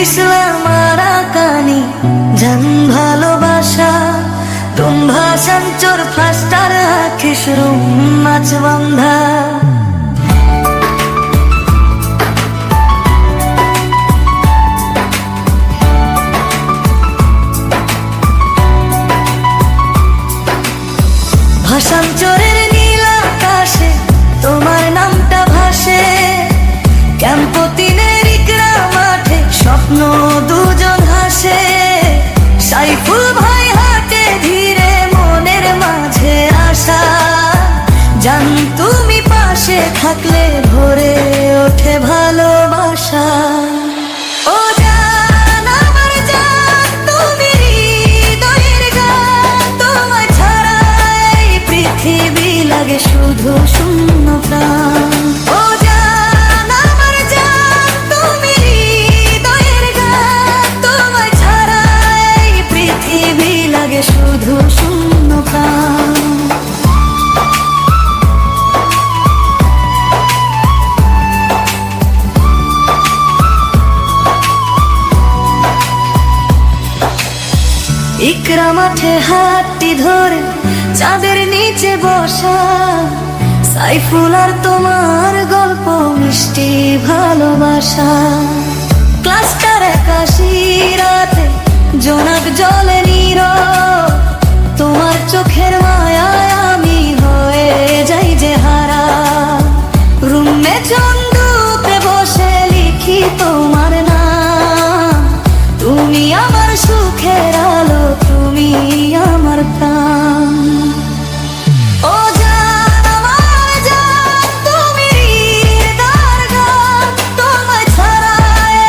ইসলাম আরাকানি জান ভালোবাসা তুম্ভা সঞ্চর ফাস্টার খিসরুম নাচ বন্ধা ভাষাঞ্চরের নীল আকাশে তোমার নামটা ভাসে ক্যাম্পতিনের ইকরা মাঠে স্বপ্ন দুজন হাসে সাইফুল ভাই হাঁটে ধীরে মনের মাঝে আশা জান তুমি পাশে থাকলে ভরে ওঠে ভালোবাসা ও জান আমার জান তুমি হৃদয়ের গান তোমায় ছাড়া এই পৃথিবী লাগে শুধু শূন্য প্রাণ ও জান আমার জান তুমি হৃদয়ের গান তোমায় ছাড়া এই পৃথিবী লাগে শুধু শূন্য প্রাণ ইকরা মাঠে হাতটি ধরে চাঁদের নিচে বসা সাইফুল আর তোমার গল্প মিষ্টি ভালোবাসা ক্লাসটার 81 রাতে জোনাক জলে নীরব তোমার চোখের মায়ায় আমি হয়ে যাই যে হারা রুমে চন্দুতে বসে লিখি তোমার নাম তুমি আমার সুখের আলো তুমি আমার প্রাণ ও জান আমার জান তুমি হৃদয়ের গান তোমায় ছাড়া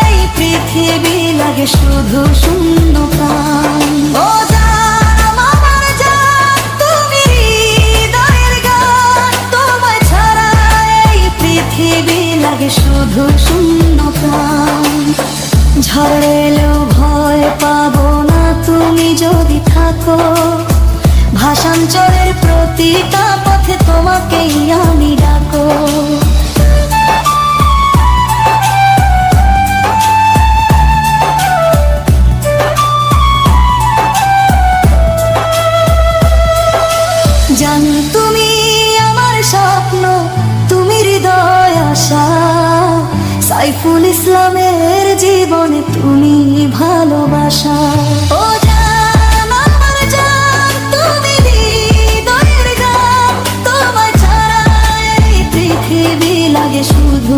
এই পৃথিবী লাগে শুধু শূন্য প্রাণ ও জান আমার জান তুমি হৃদয়ের গান তোমায় ছাড়া এই পৃথিবী লাগে শুধু শূন্য প্রাণ ঝড় এলেও ভয় পাবো না তুমি যদি থাকো ভাষাঞ্চলের প্রতিটা পথে তোমাকেই আমি ডাকো জান তুমি আমার স্বপ্ন তুমি হৃদয় আশা সাইফুল ইসলামের জীবনে তুমি ভালোবাসা ও জান আমার জান তুমি হৃদয়ের গান তোমায় ছাড়া এই পৃথিবী লাগে শুধু